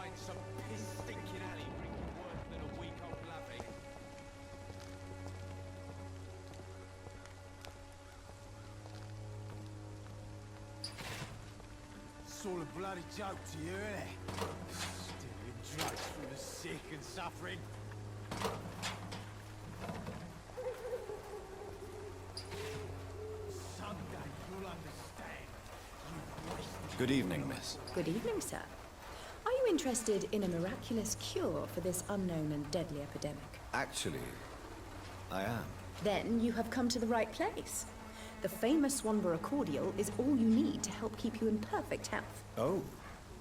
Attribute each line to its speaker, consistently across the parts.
Speaker 1: find some piss-stinking alley bringing worse than a week-old lovey.
Speaker 2: It's all a bloody joke to you, isn't it? Stealing drugs from the sick and suffering. Someday you'll understand. You've wasted...
Speaker 3: Good evening, miss.
Speaker 4: Good evening, sir. Are you interested in a miraculous cure for this unknown and deadly epidemic?
Speaker 3: Actually, I am.
Speaker 4: Then you have come to the right place. The famous Swanborough cordial is all you need to help keep you in perfect health.
Speaker 3: Oh,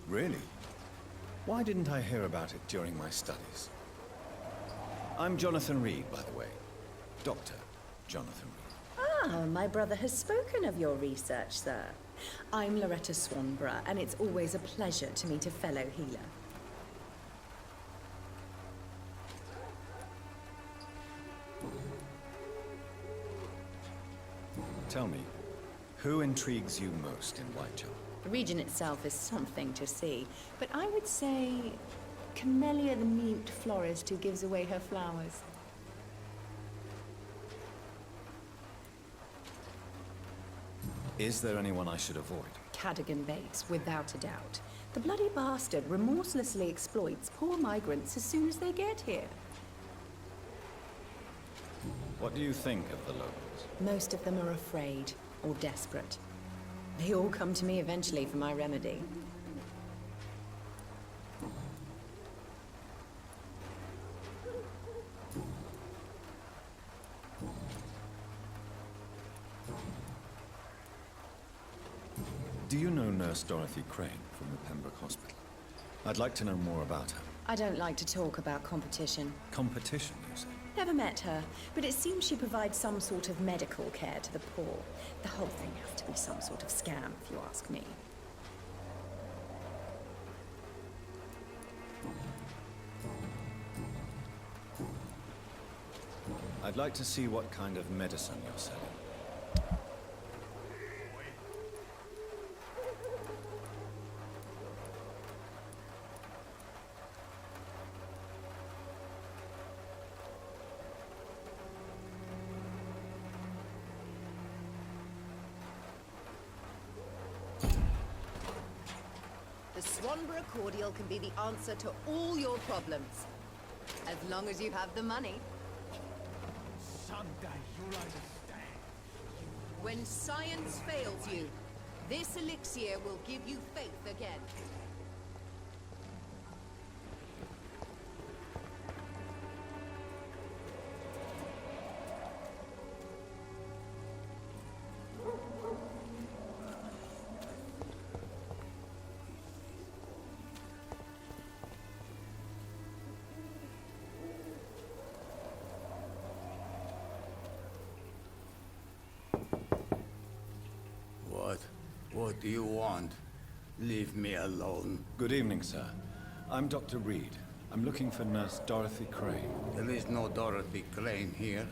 Speaker 3: really? Why didn't I hear about it during my studies? I'm Jonathan Reed, by the way. Dr. Jonathan Reed.
Speaker 4: Ah, my brother has spoken of your research, sir. I'm Loretta Swanborough, and it's always a pleasure to meet a fellow healer.
Speaker 3: Tell me, who intrigues you most in Whitechapel?
Speaker 4: The region itself is something to see, but I would say Camellia the mute florist who gives away her flowers.
Speaker 3: Is there anyone I should avoid?
Speaker 4: Cadogan Bates, without a doubt. The bloody bastard remorselessly exploits poor migrants as soon as they get here.
Speaker 3: What do you think of the locals?
Speaker 4: Most of them are afraid or desperate. They all come to me eventually for my remedy.
Speaker 3: Do you know Nurse Dorothy Crane from the Pembroke Hospital? I'd like to know more about her.
Speaker 4: I don't like to talk about competition.
Speaker 3: Competition, you say?
Speaker 4: Never met her, but it seems she provides some sort of medical care to the poor. The whole thing has to be some sort of scam, if you ask me.
Speaker 3: I'd like to see what kind of medicine you're selling.
Speaker 5: The Swanborough cordial can be the answer to all your problems. As long as you have the money.
Speaker 2: Someday you'll understand.
Speaker 5: When science fails you, this elixir will give you faith again.
Speaker 6: What do you want? Leave me alone.
Speaker 3: Good evening, sir. I'm Dr. Reed. I'm looking for Nurse Dorothy Crane.
Speaker 6: There is no Dorothy Crane here.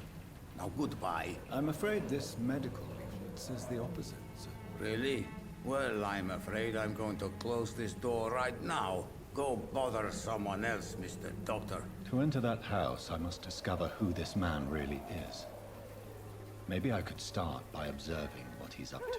Speaker 6: Now goodbye.
Speaker 3: I'm afraid this medical leaflet says the opposite, sir.
Speaker 6: Really? Well, I'm afraid I'm going to close this door right now. Go bother someone else, Mr. Doctor.
Speaker 3: To enter that house, I must discover who this man really is. Maybe I could start by observing what he's up to.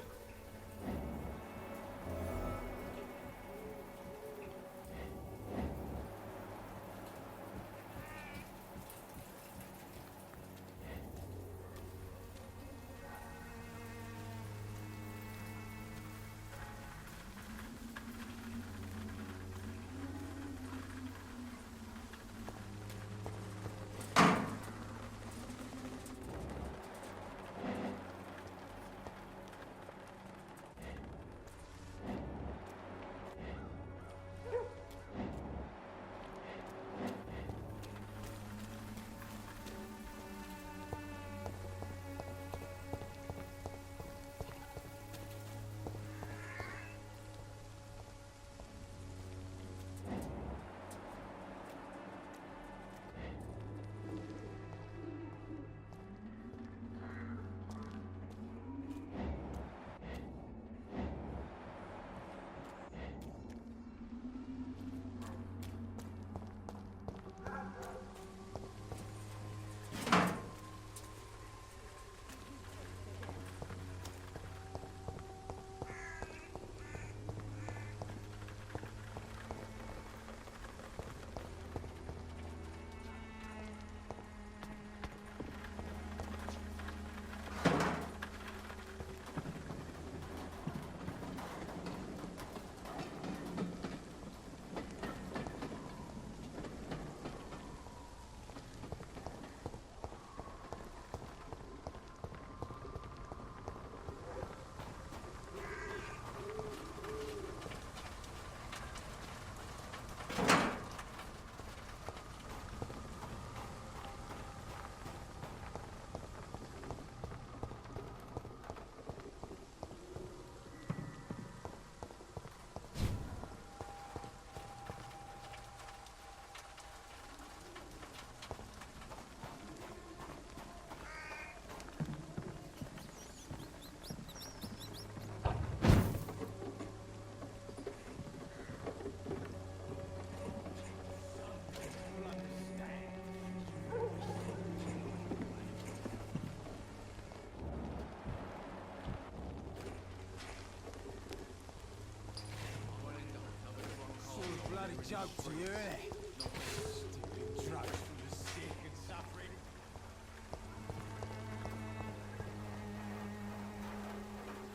Speaker 2: bloody joke to you, innit? Stealing drugs from the sick and suffering.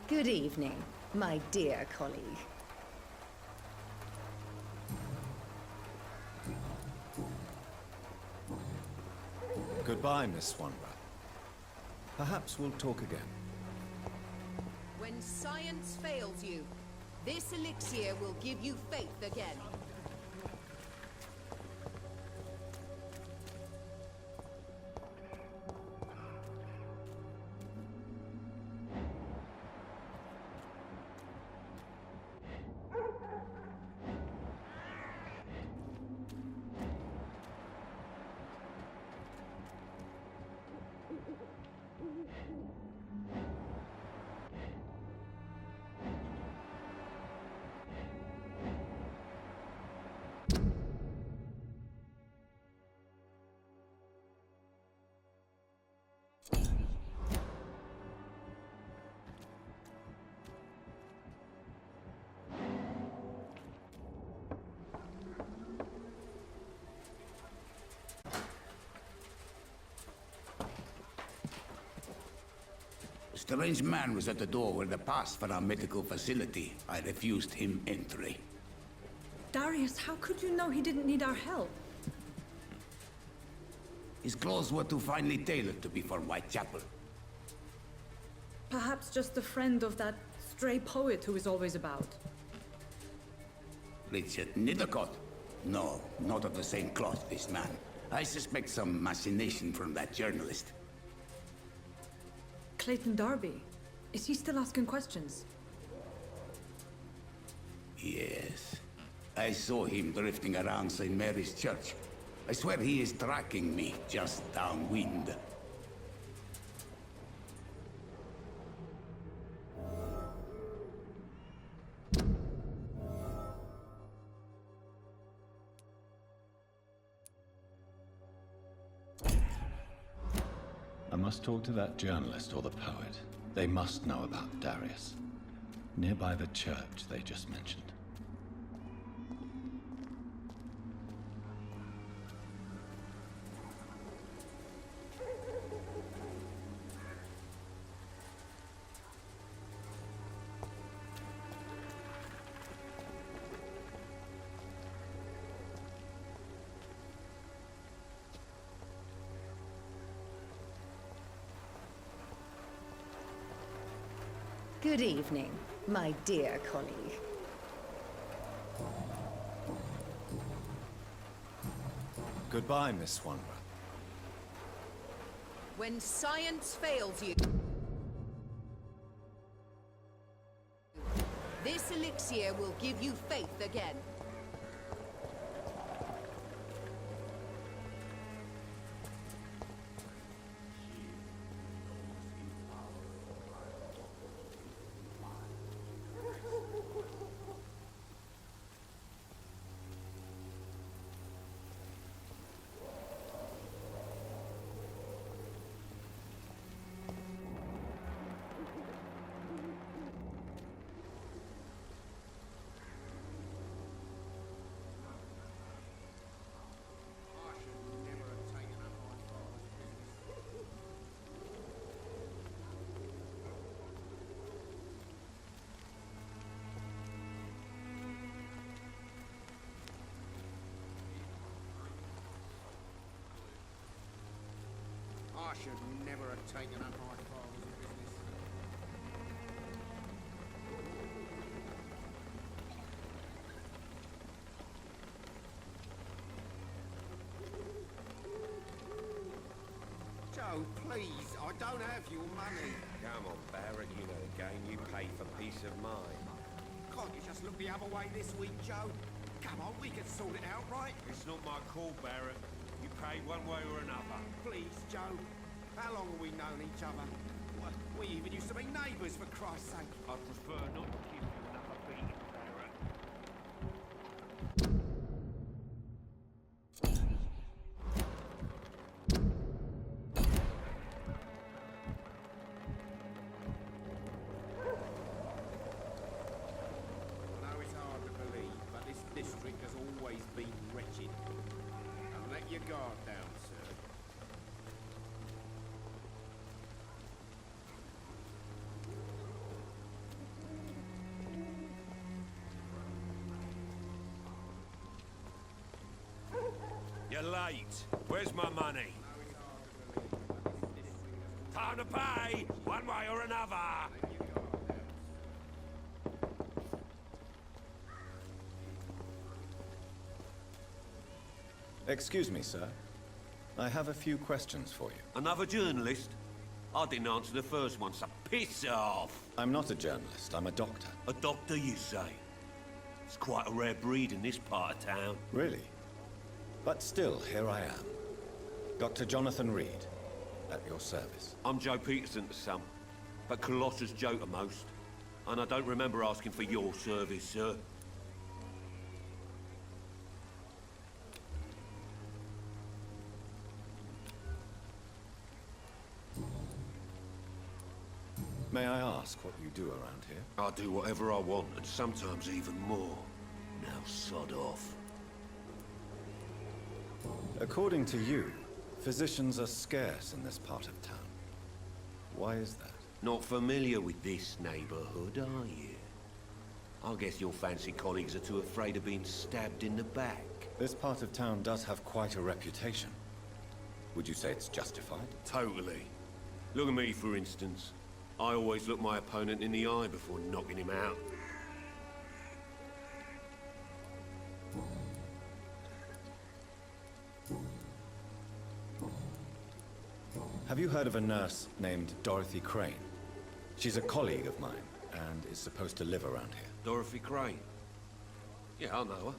Speaker 4: Good evening, my dear colleague.
Speaker 3: Goodbye, Miss Swanborough. Perhaps we'll talk again.
Speaker 5: When science fails you, this elixir will give you faith again.
Speaker 6: A strange man was at the door with a pass for our medical facility. I refused him entry.
Speaker 7: Darius, how could you know he didn't need our help?
Speaker 6: His clothes were too finely tailored to be for Whitechapel.
Speaker 7: Perhaps just a friend of that stray poet who is always about.
Speaker 6: Richard Nithercott? No, not of the same cloth, this man. I suspect some machination from that journalist.
Speaker 7: Clayton Darby. Is he still asking questions?
Speaker 6: Yes. I saw him drifting around St. Mary's Church. I swear he is tracking me just downwind.
Speaker 3: I must talk to that journalist or the poet. They must know about Darius. Nearby the church they just mentioned.
Speaker 4: Good evening, my dear colleague.
Speaker 3: Goodbye, Miss Swanborough.
Speaker 5: When science fails you, this elixir will give you faith again.
Speaker 8: I should never have taken up my father's business. Joe, please, I don't have your money.
Speaker 1: Come on, Barrett, you know the game. You pay for peace of mind.
Speaker 8: Can't you just look the other way this week, Joe? Come on, we can sort it out, right?
Speaker 1: It's not my call, Barrett. You pay one way or another.
Speaker 8: Please, Joe. How long have we known each other? We even used to be neighbours, for Christ's sake.
Speaker 1: I prefer not to give you another beating, Barrett.
Speaker 8: I know it's hard to believe, but this district has always
Speaker 1: you're late. Where's my money? Time to pay, one way or another.
Speaker 3: Excuse me, sir. I have a few questions for you.
Speaker 1: Another journalist? I didn't answer the first one, so piss off.
Speaker 3: I'm not a journalist, I'm a doctor.
Speaker 1: A doctor, you say? It's quite a rare breed in this part of town.
Speaker 3: Really? But still, here I am. Dr. Jonathan Reed, at your service.
Speaker 1: I'm Joe Peterson to some, but Colossus Joe to most. And I don't remember asking for your service, sir.
Speaker 3: May I ask what you do around here?
Speaker 1: I do whatever I want, and sometimes even more. Now sod off.
Speaker 3: According to you, physicians are scarce in this part of town. Why is that?
Speaker 1: Not familiar with this neighborhood, are you? I guess your fancy colleagues are too afraid of being stabbed in the back.
Speaker 3: This part of town does have quite a reputation. Would you say it's justified?
Speaker 1: Totally. Look at me, for instance. I always look my opponent in the eye before knocking him out.
Speaker 3: Have you heard of a nurse named Dorothy Crane? She's a colleague of mine, and is supposed to live around here.
Speaker 1: Dorothy Crane? Yeah, I know her.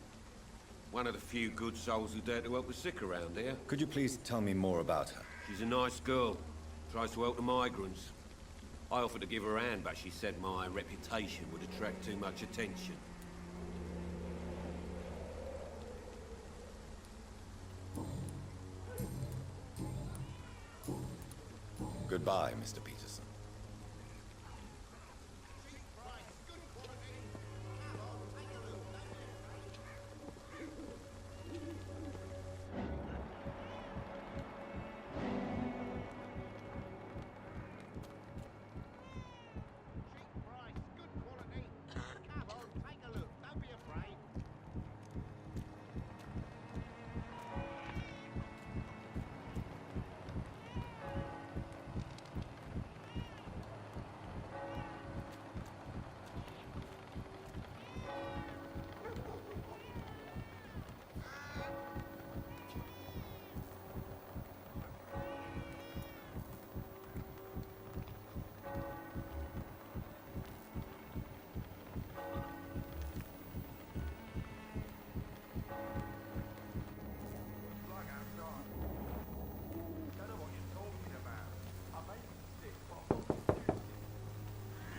Speaker 1: One of the few good souls who dare to help the sick around here.
Speaker 3: Could you please tell me more about her?
Speaker 1: She's a nice girl. Tries to help the migrants. I offered to give her a hand, but she said my reputation would attract too much attention.
Speaker 3: Goodbye, Mr. Peterson.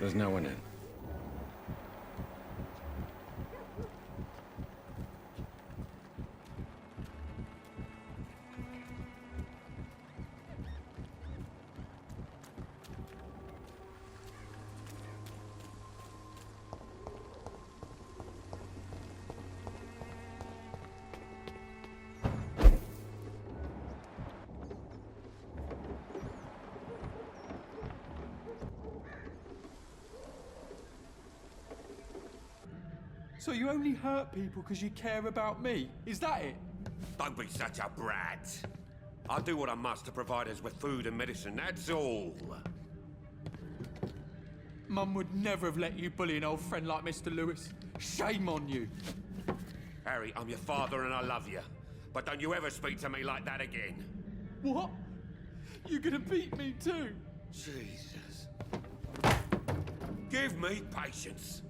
Speaker 3: There's no one in.
Speaker 9: So you only hurt people because you care about me? Is that it?
Speaker 1: Don't be such a brat. I'll do what I must to provide us with food and medicine, that's all.
Speaker 9: Mum would never have let you bully an old friend like Mr. Lewis. Shame on you.
Speaker 1: Harry, I'm your father and I love you. But don't you ever speak to me like that again.
Speaker 9: What? You're gonna beat me too?
Speaker 1: Jesus. Give me patience.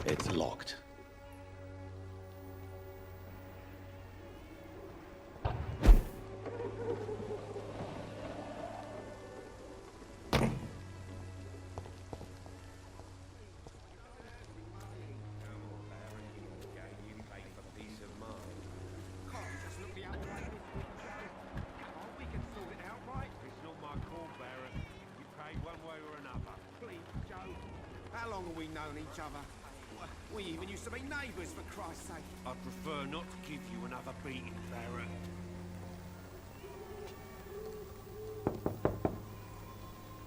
Speaker 3: It's locked.
Speaker 8: Please, Joe. How long have we known each other? We even used to be neighbours, for Christ's sake.
Speaker 1: I'd prefer not to give you another beating, Barrett.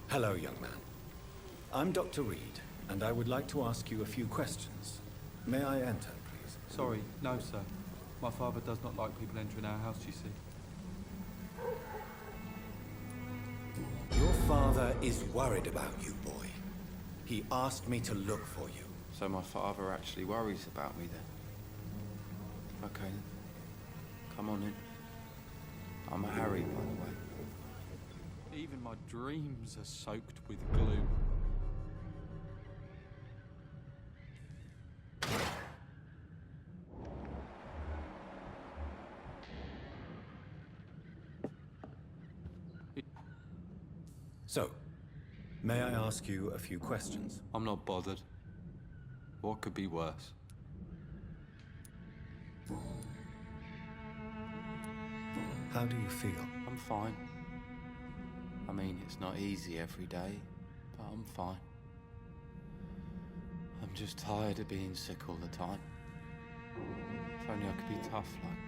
Speaker 3: Hello, young man. I'm Dr. Reed, and I would like to ask you a few questions. May I enter, please?
Speaker 9: Sorry, no, sir. My father does not like people entering our house, you see.
Speaker 3: Your father is worried about you, boy. He asked me to look for you.
Speaker 10: So my father actually worries about me then? Okay then. Come on in. I'm Harry, by the way.
Speaker 9: Even my dreams are soaked with gloom.
Speaker 3: So, may I ask you a few questions?
Speaker 10: I'm not bothered. What could be worse?
Speaker 3: How do you feel?
Speaker 10: I'm fine. I mean, it's not easy every day, but I'm fine. I'm just tired of being sick all the time. If only I could be tough like...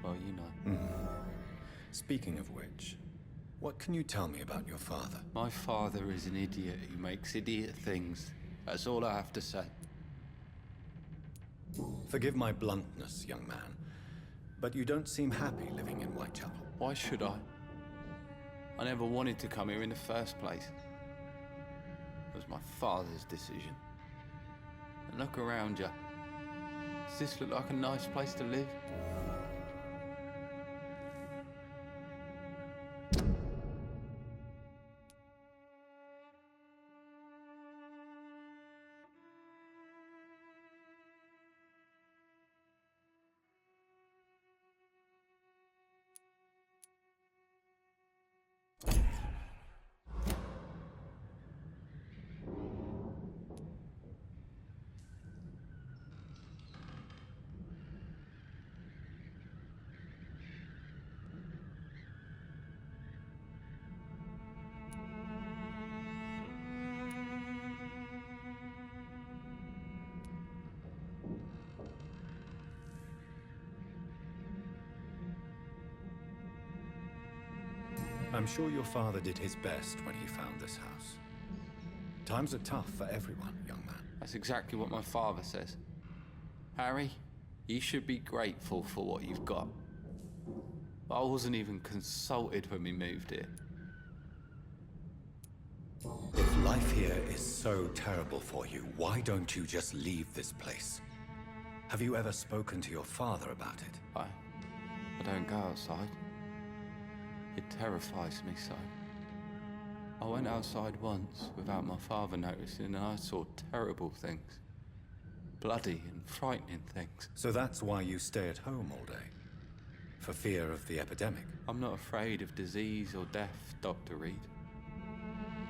Speaker 10: Well, you know.
Speaker 3: Speaking of which, what can you tell me about your father?
Speaker 10: My father is an idiot who makes idiot things. That's all I have to say.
Speaker 3: Forgive my bluntness, young man, but you don't seem happy living in Whitechapel.
Speaker 10: Why should I? I never wanted to come here in the first place. It was my father's decision. And look around you. Does this look like a nice place to live?
Speaker 3: I'm sure your father did his best when he found this house. Times are tough for everyone, young man.
Speaker 10: That's exactly what my father says. Harry, you should be grateful for what you've got. I wasn't even consulted when we moved here.
Speaker 3: If life here is so terrible for you, why don't you just leave this place? Have you ever spoken to your father about it?
Speaker 10: I don't go outside. It terrifies me so. I went outside once without my father noticing and I saw terrible things. Bloody and frightening things.
Speaker 3: So that's why you stay at home all day? For fear of the epidemic?
Speaker 10: I'm not afraid of disease or death, Dr. Reed.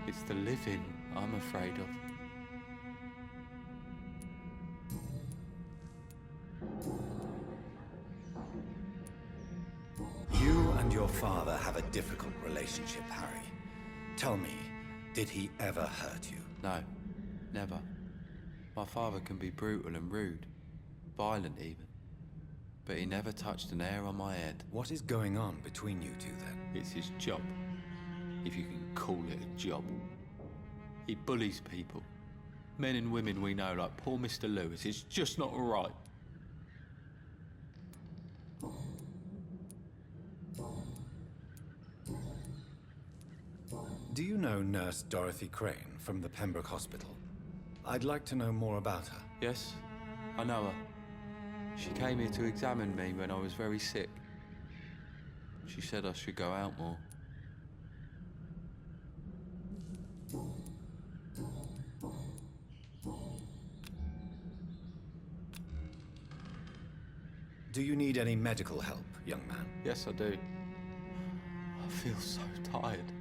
Speaker 10: It's the living I'm afraid of.
Speaker 3: You and your father have a difficult relationship, Harry. Tell me, did he ever hurt you?
Speaker 10: No, never. My father can be brutal and rude, violent even. But he never touched an hair on my head.
Speaker 3: What is going on between you two then?
Speaker 10: It's his job, if you can call it a job. He bullies people. Men and women we know, like poor Mr. Lewis. It's just not right.
Speaker 3: Do you know Nurse Dorothy Crane from the Pembroke Hospital? I'd like to know more about her.
Speaker 10: Yes, I know her. She came here to examine me when I was very sick. She said I should go out more.
Speaker 3: Do you need any medical help, young man?
Speaker 10: Yes, I do. I feel so tired.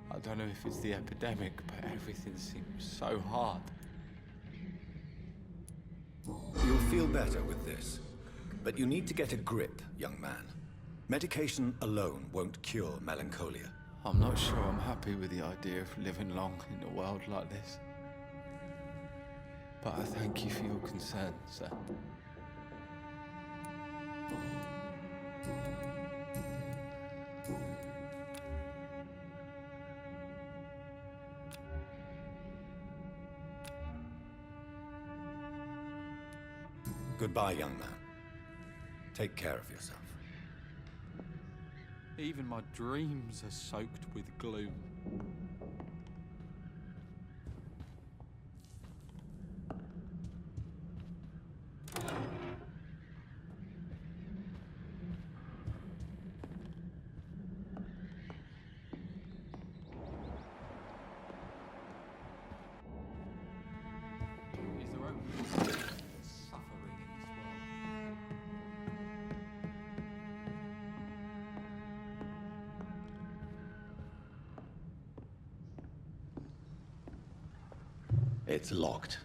Speaker 10: I don't know if it's the epidemic, but everything seems so hard.
Speaker 3: You'll feel better with this. But you need to get a grip, young man. Medication alone won't cure melancholia.
Speaker 10: I'm not sure I'm happy with the idea of living long in a world like this. But I thank you for your concern, sir.
Speaker 3: Goodbye, young man. Take care of yourself.
Speaker 10: Even my dreams are soaked with gloom. Is there only suffering in this world?
Speaker 3: It's locked.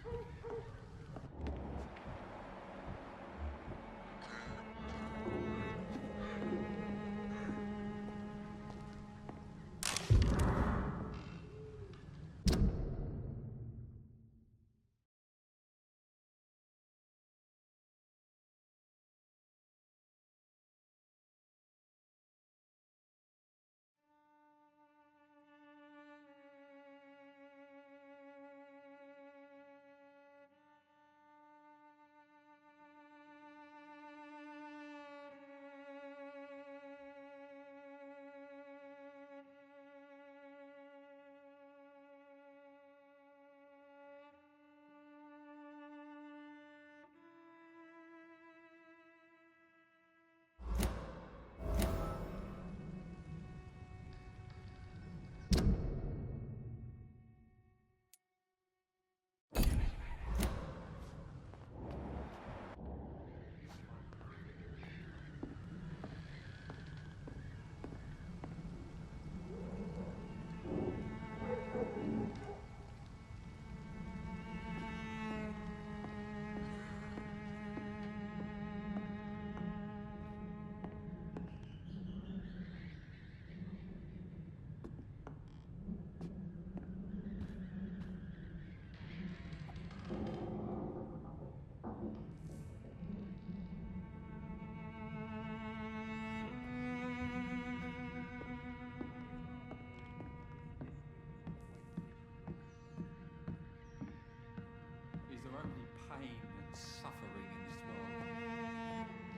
Speaker 10: Is there only pain and suffering in this world?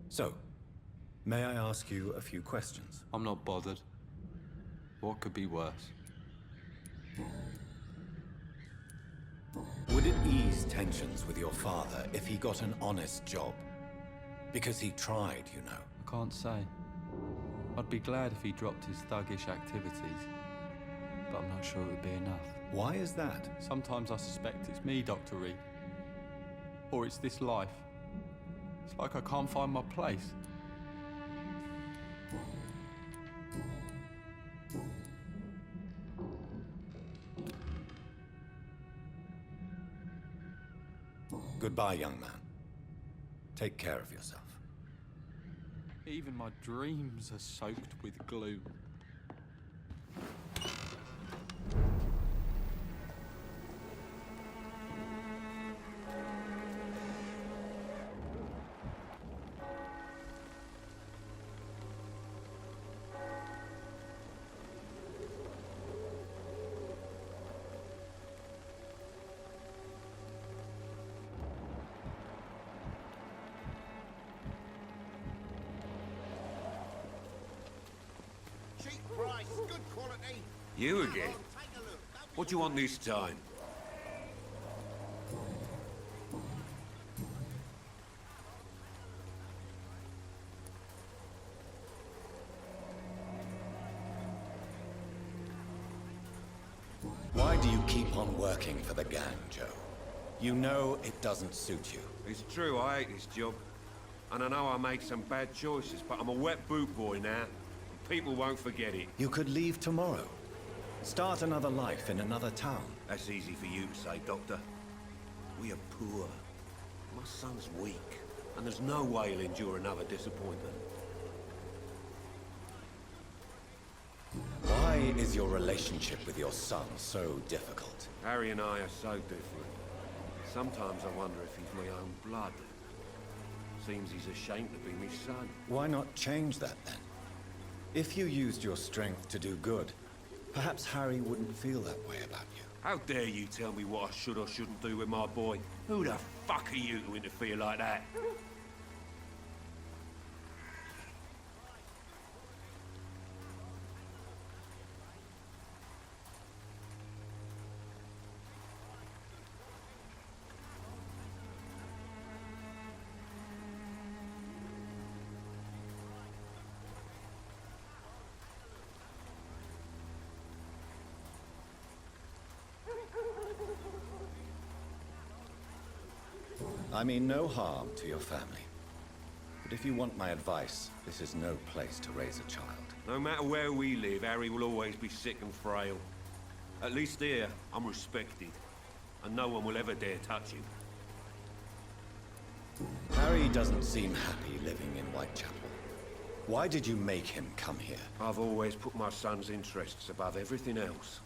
Speaker 3: So, may I ask you a few questions?
Speaker 10: I'm not bothered. What could be worse?
Speaker 3: Would it ease tensions with your father if he got an honest job? Because he tried, you know.
Speaker 10: I can't say. I'd be glad if he dropped his thuggish activities, but I'm not sure it would be enough.
Speaker 3: Why is that?
Speaker 10: Sometimes I suspect it's me, Dr. Reed. Or it's this life. It's like I can't find my place.
Speaker 3: Goodbye, young man. Take care of yourself.
Speaker 10: Even my dreams are soaked with gloom.
Speaker 8: Cheap price, good quality.
Speaker 1: You
Speaker 8: Come
Speaker 1: again?
Speaker 8: on, take a look. Don't
Speaker 1: What do you want this time?
Speaker 3: Why do you keep on working for the gang, Joe? You know it doesn't suit you.
Speaker 1: It's true, I hate this job. And I know I made some bad choices, but I'm a wet boot boy now. And people won't forget it.
Speaker 3: You could leave tomorrow. Start another life in another town.
Speaker 1: That's easy for you to say, Doctor. We are poor. My son's weak, and there's no way he'll endure another disappointment.
Speaker 3: Why is your relationship with your son so difficult?
Speaker 1: Harry and I are so different. Sometimes I wonder if he's my own blood. Seems he's ashamed to be my son.
Speaker 3: Why not change that then? If you used your strength to do good, perhaps Harry wouldn't feel that way about you.
Speaker 1: How dare you tell me what I should or shouldn't do with my boy? Who the fuck are you to interfere like that?
Speaker 3: I mean no harm to your family. But if you want my advice, this is no place to raise a child.
Speaker 1: No matter where we live, Harry will always be sick and frail. At least here, I'm respected. And no one will ever dare touch him.
Speaker 3: Harry doesn't seem happy living in Whitechapel. Why did you make him come here?
Speaker 1: I've always put my son's interests above everything else.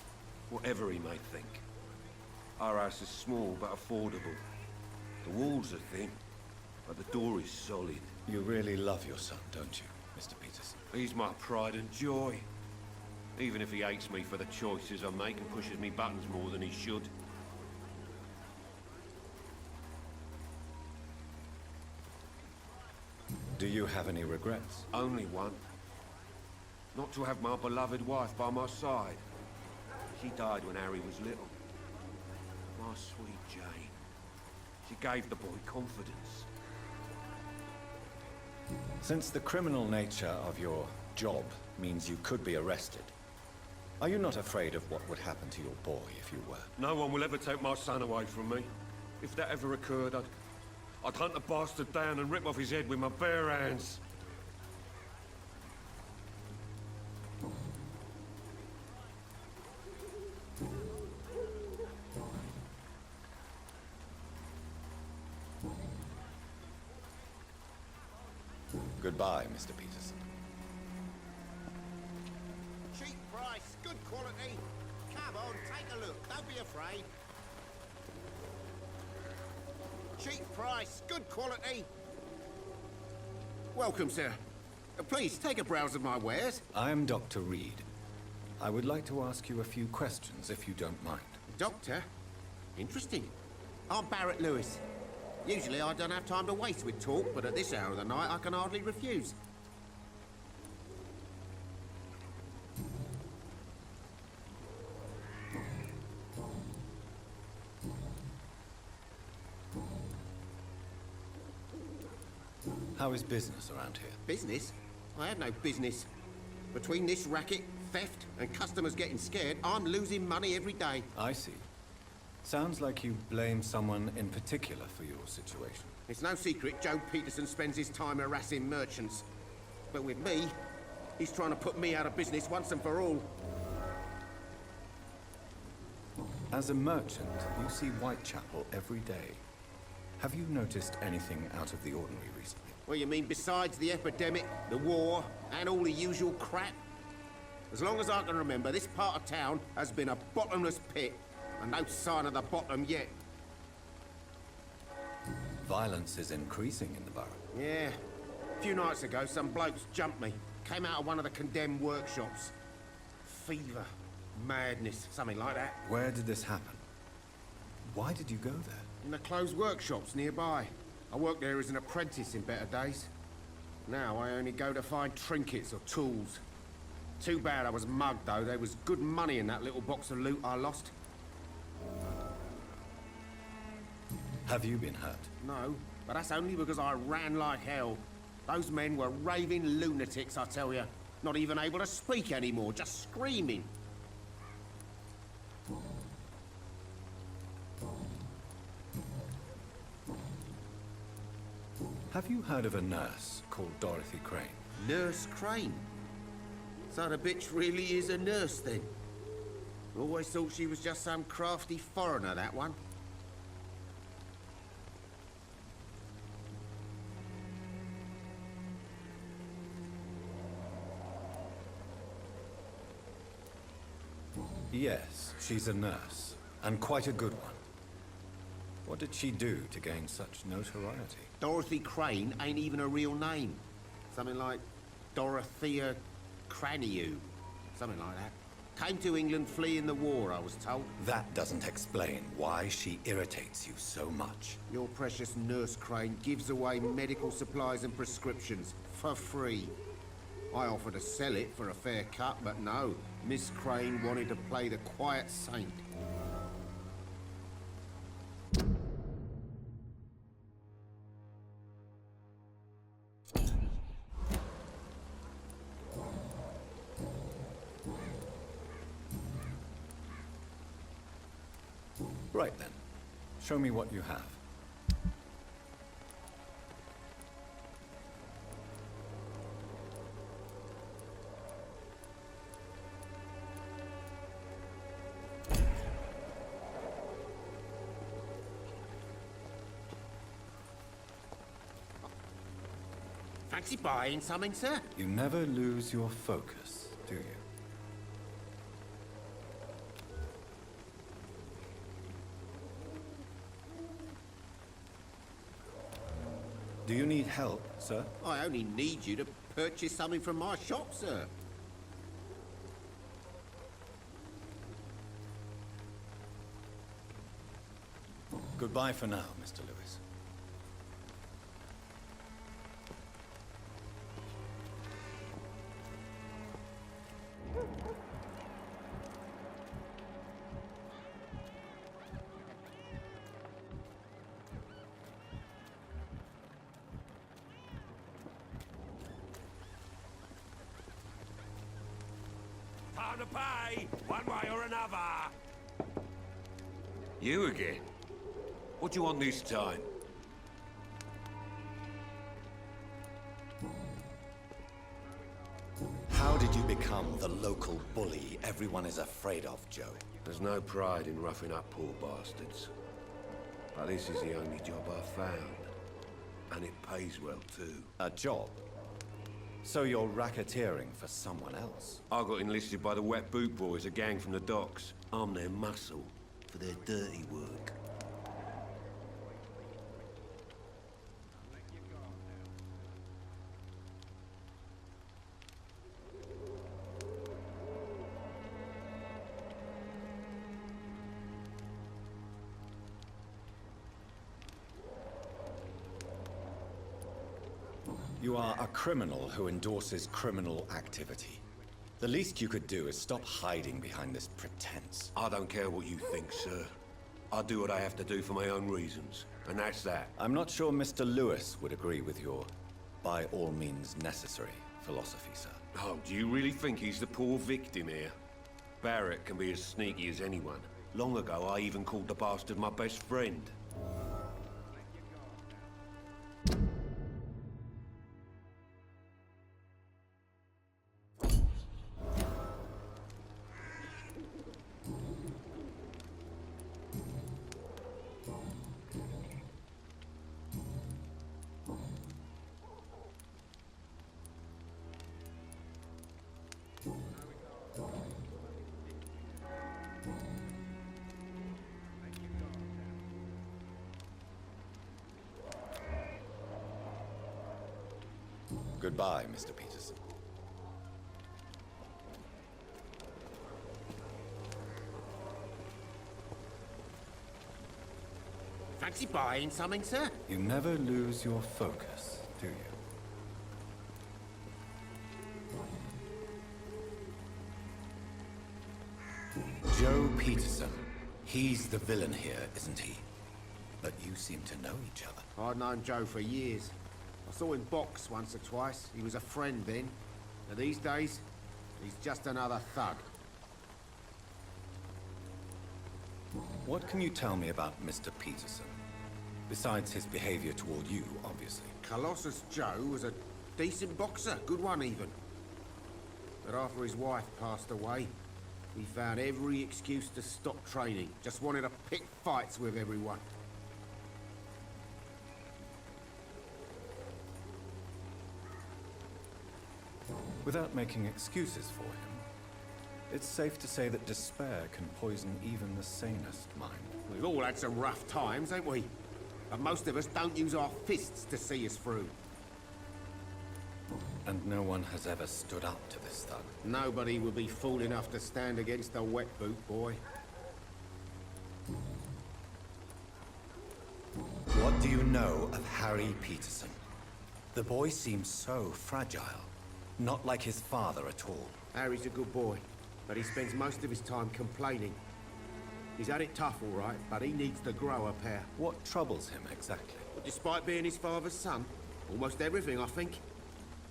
Speaker 1: Whatever he may think. Our house is small but affordable. The walls are thin, but the door is solid.
Speaker 3: You really love your son, don't you, Mr. Peterson?
Speaker 1: He's my pride and joy. Even if he hates me for the choices I make and pushes me buttons more than he should.
Speaker 3: Do you have any regrets?
Speaker 1: Only one. Not to have my beloved wife by my side. She died when Harry was little. My sweet Jane. She gave the boy confidence.
Speaker 3: Since the criminal nature of your job means you could be arrested, are you not afraid of what would happen to your boy if you were?
Speaker 1: No one will ever take my son away from me. If that ever occurred, I'd hunt the bastard down and rip off his head with my bare hands.
Speaker 3: Goodbye, Mr. Peterson.
Speaker 8: Cheap price, good quality. Come on, take a look. Don't be afraid. Cheap price, good quality. Welcome, sir. Please, take a browse of my wares.
Speaker 3: I'm Dr. Reed. I would like to ask you a few questions, if you don't mind.
Speaker 8: Doctor? Interesting. I'm Barrett Lewis. Usually I don't have time to waste with talk, but at this hour of the night I can hardly refuse.
Speaker 3: How is business around here?
Speaker 8: Business? I have no business. Between this racket, theft, and customers getting scared, I'm losing money every day.
Speaker 3: I see. Sounds like you blame someone in particular for your situation.
Speaker 8: It's no secret Joe Peterson spends his time harassing merchants. But with me, he's trying to put me out of business once and for all.
Speaker 3: As a merchant, you see Whitechapel every day. Have you noticed anything out of the ordinary recently?
Speaker 8: Well, you mean besides the epidemic, the war, and all the usual crap? As long as I can remember, this part of town has been a bottomless pit, and no sign of the bottom yet.
Speaker 3: Violence is increasing in the borough.
Speaker 8: Yeah. A few nights ago, some blokes jumped me. Came out of one of the condemned workshops. Fever, madness, something like that.
Speaker 3: Where did this happen? Why did you go there?
Speaker 8: In the closed workshops nearby. I worked there as an apprentice in better days. Now I only go to find trinkets or tools. Too bad I was mugged, though. There was good money in that little box of loot I lost.
Speaker 3: Have you been hurt?
Speaker 8: No, but that's only because I ran like hell. Those men were raving lunatics, I tell you. Not even able to speak anymore, just screaming.
Speaker 3: Have you heard of a nurse called Dorothy Crane?
Speaker 8: Nurse Crane? So the bitch really is a nurse, then? Always thought she was just some crafty foreigner, that one.
Speaker 3: Yes, she's a nurse, and quite a good one. What did she do to gain such notoriety?
Speaker 8: Dorothy Crane ain't even a real name. Something like Dorothea Craniu. Something like that. Came to England fleeing the war, I was told.
Speaker 3: That doesn't explain why she irritates you so much.
Speaker 8: Your precious Nurse Crane gives away medical supplies and prescriptions for free. I offered to sell it for a fair cut, but no. Miss Crane wanted to play the quiet saint.
Speaker 3: Right then. Show me what you have.
Speaker 8: Fancy buying something, sir?
Speaker 3: You never lose your focus, do you? Do you need help, sir?
Speaker 8: I only need you to purchase something from my shop, sir.
Speaker 3: Goodbye for now, Mr. Lewis.
Speaker 1: Time to pay, one way or another. You again? What do you want this time?
Speaker 3: How did you become the local bully everyone is afraid of, Joe?
Speaker 1: There's no pride in roughing up poor bastards. But this is the only job I've found. And it pays well, too.
Speaker 3: A job? So you're racketeering for someone else?
Speaker 1: I got enlisted by the Wet Boot Boys, a gang from the docks. I'm their muscle for their dirty work.
Speaker 3: You are a criminal who endorses criminal activity. The least you could do is stop hiding behind this pretense.
Speaker 1: I don't care what you think, sir. I do what I have to do for my own reasons, and that's that.
Speaker 3: I'm not sure Mr. Lewis would agree with your by all means necessary philosophy, sir.
Speaker 1: Oh, do you really think he's the poor victim here? Barrett can be as sneaky as anyone. Long ago, I even called the bastard my best friend.
Speaker 3: Goodbye, Mr. Peterson.
Speaker 8: Fancy buying something, sir?
Speaker 3: You never lose your focus, do you? Joe Peterson. He's the villain here, isn't he? But you seem to know each other.
Speaker 8: I've known Joe for years. I saw him box once or twice. He was a friend then. And these days, he's just another thug.
Speaker 3: What can you tell me about Mr. Peterson? Besides his behavior toward you, obviously.
Speaker 8: Colossus Joe was a decent boxer, good one even. But after his wife passed away, he found every excuse to stop training. Just wanted to pick fights with everyone.
Speaker 3: Without making excuses for him, It's safe to say that despair can poison even the sanest mind.
Speaker 8: We've all had some rough times, ain't we? But most of us don't use our fists to see us through.
Speaker 3: And no one has ever stood up to this thug.
Speaker 8: Nobody would be fool enough to stand against a wet boot boy.
Speaker 3: What do you know of Harry Peterson? The boy seems so fragile. Not like his father at all.
Speaker 8: Harry's a good boy, but he spends most of his time complaining. He's had it tough, all right, but he needs to grow a pair.
Speaker 3: What troubles him exactly?
Speaker 8: But despite being his father's son, almost everything, I think.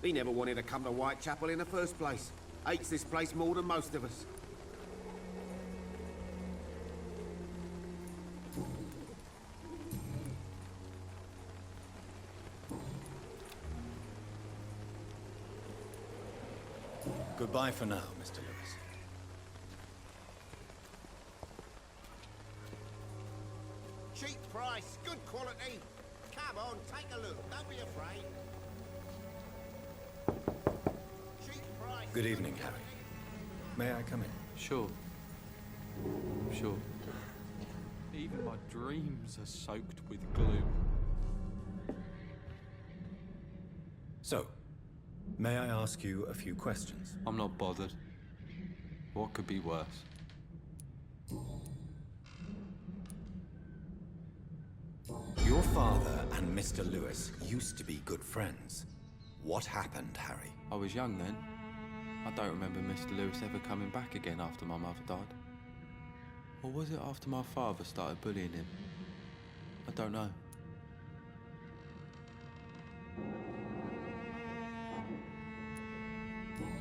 Speaker 8: He never wanted to come to Whitechapel in the first place. Hates this place more than most of us.
Speaker 3: Goodbye for now, Mr. Lewis.
Speaker 2: Cheap price, good quality. Come on, take a look. Don't be afraid. Cheap price.
Speaker 3: Good evening, Harry. May I come in?
Speaker 10: Sure. Sure. Even my dreams are soaked with gloom.
Speaker 3: So, may I ask you a few questions?
Speaker 10: I'm not bothered. What could be worse?
Speaker 3: Your father and Mr. Lewis used to be good friends. What happened, Harry?
Speaker 10: I was young then. I don't remember Mr. Lewis ever coming back again after my mother died. Or was it after my father started bullying him? I don't know.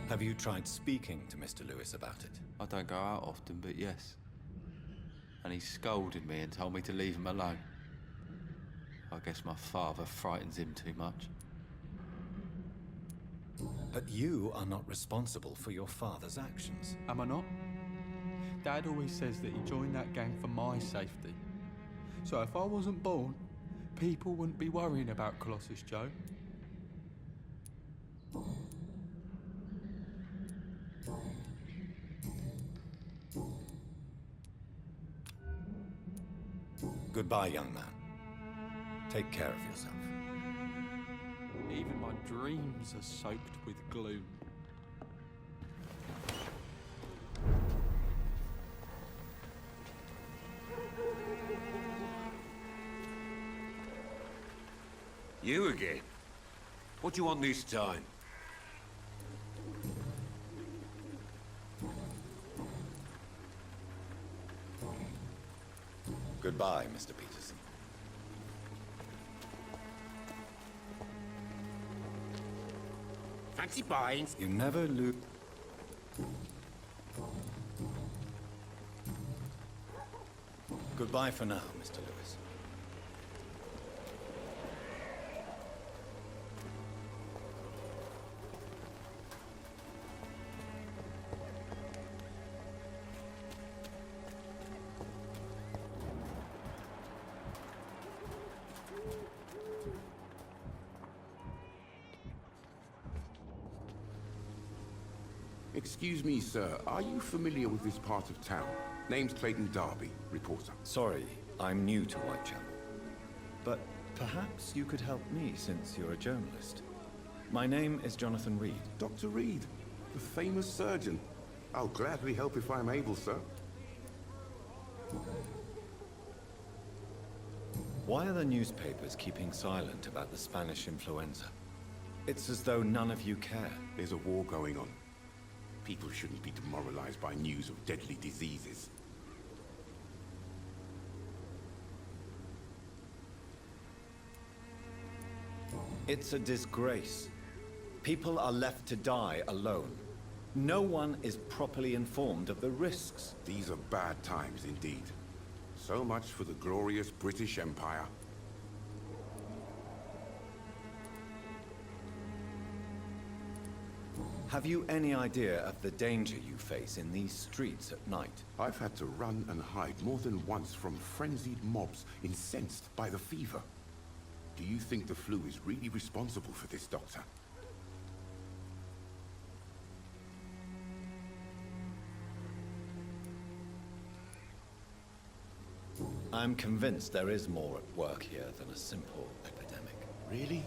Speaker 3: Have you tried speaking to Mr. Lewis about it?
Speaker 10: I don't go out often, but yes. And he scolded me and told me to leave him alone. I guess my father frightens him too much.
Speaker 3: But you are not responsible for your father's actions.
Speaker 9: Am I not? Dad always says that he joined that gang for my safety. So if I wasn't born, people wouldn't be worrying about Colossus Joe.
Speaker 3: Goodbye, young man. Take care of yourself.
Speaker 10: Even my dreams are soaked with gloom.
Speaker 1: You again? What do you want this time?
Speaker 3: Goodbye, Mr. Peterson.
Speaker 8: Fancy buyings?
Speaker 3: You never lose. Goodbye for now, Mr. Lewis.
Speaker 11: Excuse me, sir. Are you familiar with this part of town? Name's Clayton Darby, reporter.
Speaker 3: Sorry, I'm new to Whitechapel. But perhaps you could help me since you're a journalist. My name is Jonathan Reed.
Speaker 11: Dr. Reed, the famous surgeon. I'll gladly help if I'm able, sir.
Speaker 3: Why are the newspapers keeping silent about the Spanish influenza? It's as though none of you care.
Speaker 11: There's a war going on. People shouldn't be demoralized by news of deadly diseases.
Speaker 3: It's a disgrace. People are left to die alone. No one is properly informed of the risks.
Speaker 11: These are bad times indeed. So much for the glorious British Empire.
Speaker 3: Have you any idea of the danger you face in these streets at night?
Speaker 11: I've had to run and hide more than once from frenzied mobs incensed by the fever. Do you think the flu is really responsible for this, Doctor?
Speaker 3: I'm convinced there is more at work here than a simple epidemic.
Speaker 11: Really?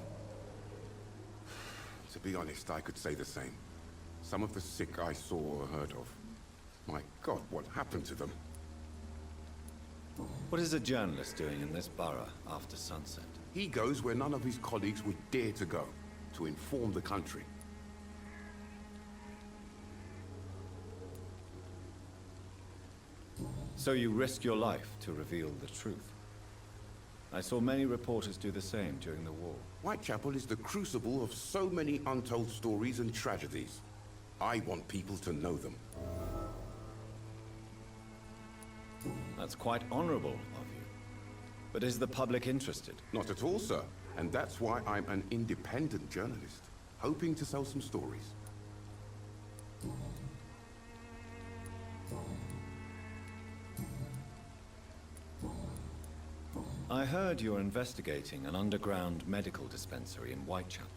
Speaker 11: To be honest, I could say the same. Some of the sick I saw or heard of. My God, what happened to them?
Speaker 3: What is a journalist doing in this borough after sunset?
Speaker 11: He goes where none of his colleagues would dare to go, to inform the country.
Speaker 3: So you risk your life to reveal the truth. I saw many reporters do the same during the war.
Speaker 11: Whitechapel is the crucible of so many untold stories and tragedies. I want people to know them.
Speaker 3: That's quite honorable of you. But is the public interested?
Speaker 11: Not at all, sir. And that's why I'm an independent journalist, hoping to sell some stories.
Speaker 3: I heard you're investigating an underground medical dispensary in Whitechapel.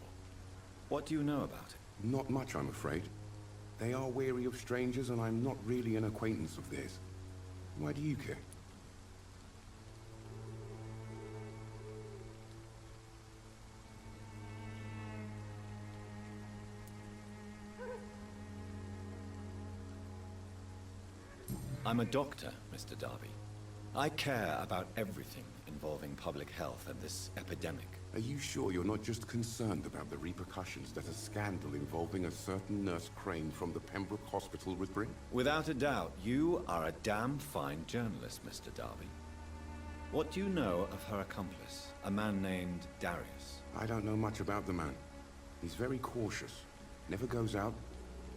Speaker 3: What do you know about it?
Speaker 11: Not much, I'm afraid. They are wary of strangers, and I'm not really an acquaintance of theirs. Why do you care?
Speaker 3: I'm a doctor, Mr. Darby. I care about everything involving public health and this epidemic.
Speaker 11: Are you sure you're not just concerned about the repercussions that a scandal involving a certain Nurse Crane from the Pembroke Hospital would bring?
Speaker 3: Without a doubt, you are a damn fine journalist, Mr. Darby. What do you know of her accomplice, a man named Darius?
Speaker 11: I don't know much about the man. He's very cautious. Never goes out.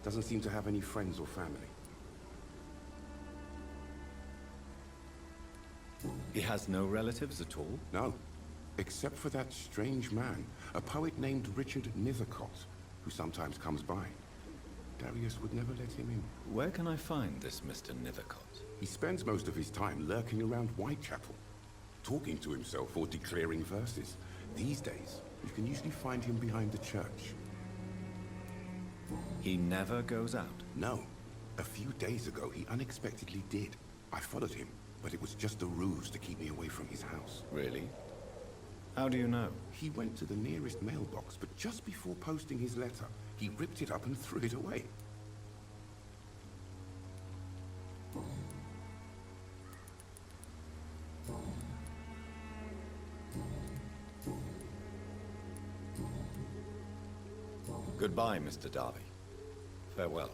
Speaker 11: Doesn't seem to have any friends or family.
Speaker 3: He has no relatives at all?
Speaker 11: No. Except for that strange man, a poet named Richard Nethercott, who sometimes comes by. Darius would never let him in.
Speaker 3: Where can I find this Mr. Nethercott?
Speaker 11: He spends most of his time lurking around Whitechapel, talking to himself or declaring verses. These days, you can usually find him behind the church.
Speaker 3: He never goes out?
Speaker 11: No. A few days ago, he unexpectedly did. I followed him, but it was just a ruse to keep me away from his house.
Speaker 3: Really? How do you know?
Speaker 11: He went to the nearest mailbox, but just before posting his letter, he ripped it up and threw it away.
Speaker 3: Goodbye, Mr. Darby. Farewell.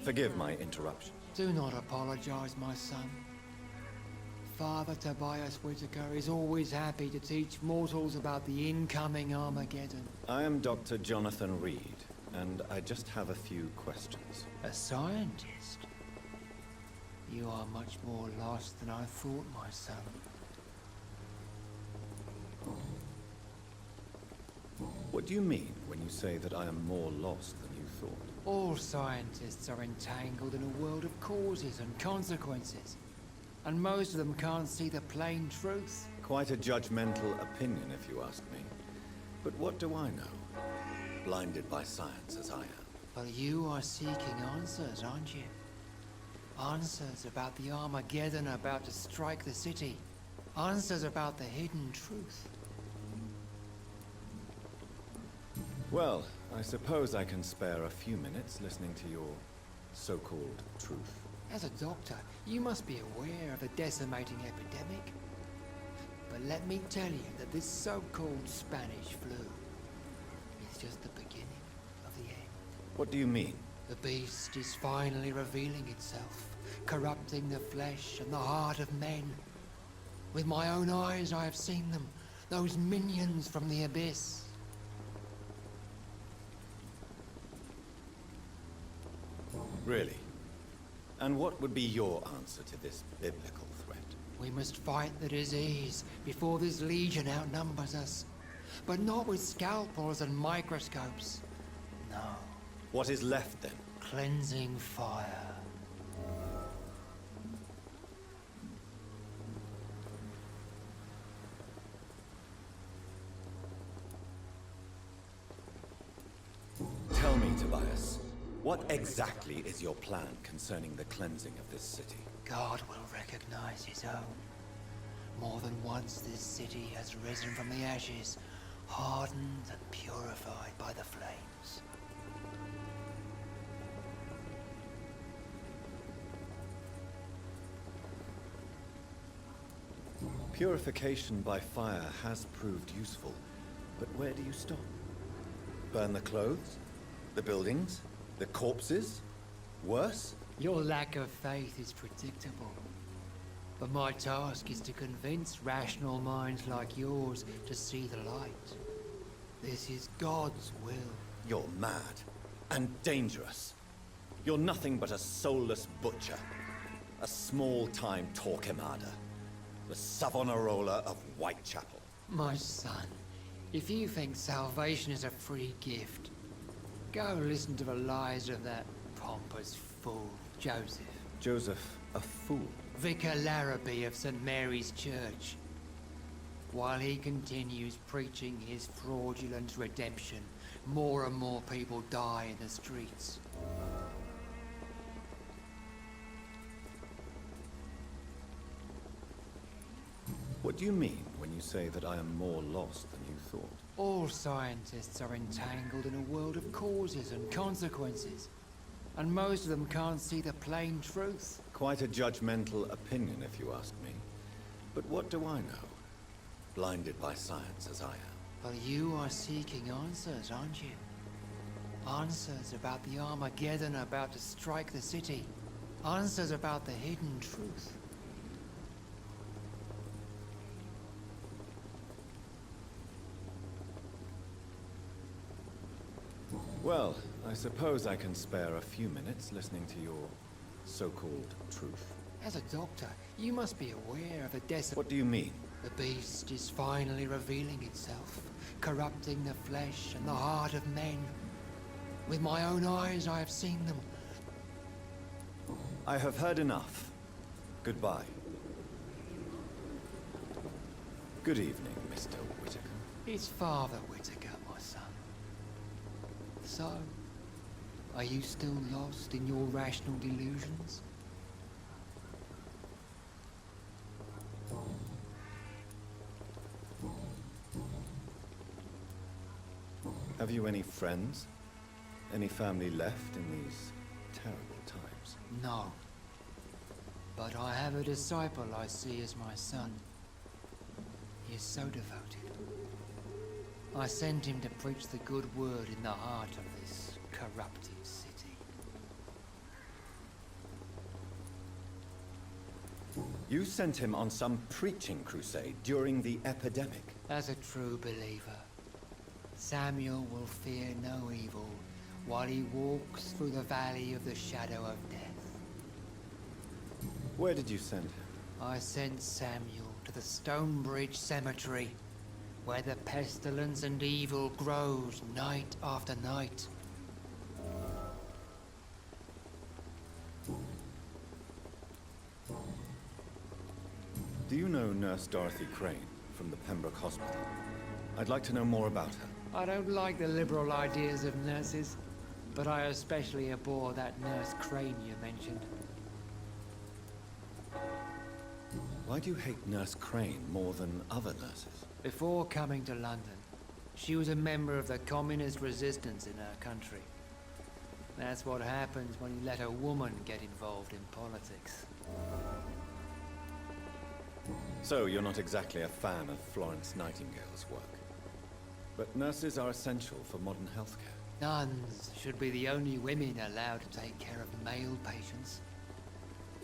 Speaker 3: Forgive my interruption.
Speaker 12: Do not apologize, my son. Father Tobias Whitaker is always happy to teach mortals about the incoming Armageddon.
Speaker 3: I am Dr. Jonathan Reed, and I just have a few questions.
Speaker 12: A scientist? You are much more lost than I thought, my son.
Speaker 3: What do you mean when you say that I am more lost than you thought?
Speaker 12: All scientists are entangled in a world of causes and consequences. And most of them can't see the plain truth.
Speaker 3: Quite a judgmental opinion, if you ask me. But what do I know? Blinded by science as I am.
Speaker 12: Well, you are seeking answers, aren't you? Answers about the Armageddon about to strike the city. Answers about the hidden truth.
Speaker 3: Well, I suppose I can spare a few minutes listening to your so-called truth.
Speaker 12: As a doctor, you must be aware of the decimating epidemic. But let me tell you that this so-called Spanish flu is just the beginning of the end.
Speaker 3: What do you mean?
Speaker 12: The beast is finally revealing itself, corrupting the flesh and the heart of men. With my own eyes I have seen them, those minions from the abyss.
Speaker 3: Really? And what would be your answer to this biblical threat?
Speaker 12: We must fight the disease before this legion outnumbers us. But not with scalpels and microscopes. No.
Speaker 3: What is left then?
Speaker 12: Cleansing fire.
Speaker 3: Tell me, Tobias, what exactly is your plan concerning the cleansing of this city?
Speaker 12: God will recognize his own. More than once this city has risen from the ashes, hardened and purified by the flames.
Speaker 3: Purification by fire has proved useful, but where do you stop? Burn the clothes? The buildings? The corpses? Worse?
Speaker 12: Your lack of faith is predictable. But my task is to convince rational minds like yours to see the light. This is God's will.
Speaker 3: You're mad. And dangerous. You're nothing but a soulless butcher. A small-time Torquemada. The Savonarola of Whitechapel.
Speaker 12: My son, if you think salvation is a free gift, go listen to the lies of that pompous fool, Joseph.
Speaker 3: Joseph, a fool?
Speaker 12: Vicar Larrabee of St. Mary's Church. While he continues preaching his fraudulent redemption, more and more people die in the streets.
Speaker 3: What do you mean when you say that I am more lost than you thought?
Speaker 12: All scientists are entangled in a world of causes and consequences, and most of them can't see the plain truth.
Speaker 3: Quite a judgmental opinion, if you ask me. But what do I know? Blinded by science as I am.
Speaker 12: Well, you are seeking answers, aren't you? Answers about the Armageddon about to strike the city. Answers about the hidden truth.
Speaker 3: Well, I suppose I can spare a few minutes listening to your so-called truth.
Speaker 12: As a doctor, you must be aware of the
Speaker 3: What do you mean?
Speaker 12: The beast is finally revealing itself, corrupting the flesh and the heart of men. With my own eyes, I have seen them.
Speaker 3: I have heard enough. Goodbye. Good evening, Mr. Whitaker.
Speaker 12: It's Father Whitaker, my son. So, are you still lost in your rational delusions?
Speaker 3: Have you any friends? Any family left in these terrible times?
Speaker 12: No. But I have a disciple I see as my son. He is so devoted. I sent him to preach the good word in the heart of this corrupted city.
Speaker 3: You sent him on some preaching crusade during the epidemic.
Speaker 12: As a true believer, Samuel will fear no evil while he walks through the valley of the shadow of death.
Speaker 3: Where did you send him?
Speaker 12: I sent Samuel to the Stonebridge Cemetery, where the pestilence and evil grows night after night.
Speaker 3: Do you know Nurse Dorothy Crane from the Pembroke Hospital? I'd like to know more about her.
Speaker 12: I don't like the liberal ideas of nurses, but I especially abhor that Nurse Crane you mentioned.
Speaker 3: Why do you hate Nurse Crane more than other nurses?
Speaker 12: Before coming to London, she was a member of the communist resistance in her country. That's what happens when you let a woman get involved in politics.
Speaker 3: So you're not exactly a fan of Florence Nightingale's work. But nurses are essential for modern healthcare.
Speaker 12: Nuns should be the only women allowed to take care of male patients.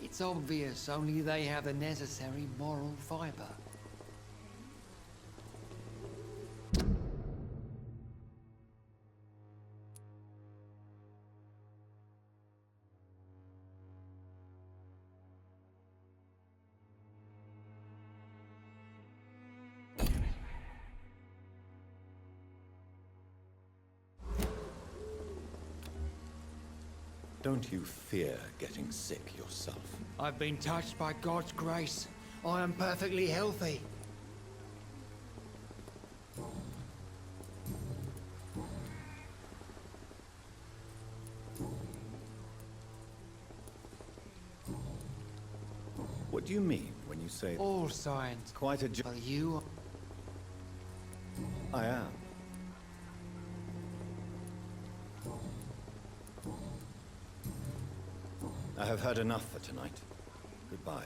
Speaker 12: It's obvious only they have the necessary moral fiber.
Speaker 3: Don't you fear getting sick yourself?
Speaker 12: I've been touched by God's grace. I am perfectly healthy.
Speaker 3: What do you mean when you say...
Speaker 12: All science.
Speaker 3: Quite a...
Speaker 12: Well, you...
Speaker 3: I am. I have heard enough for tonight. Goodbye.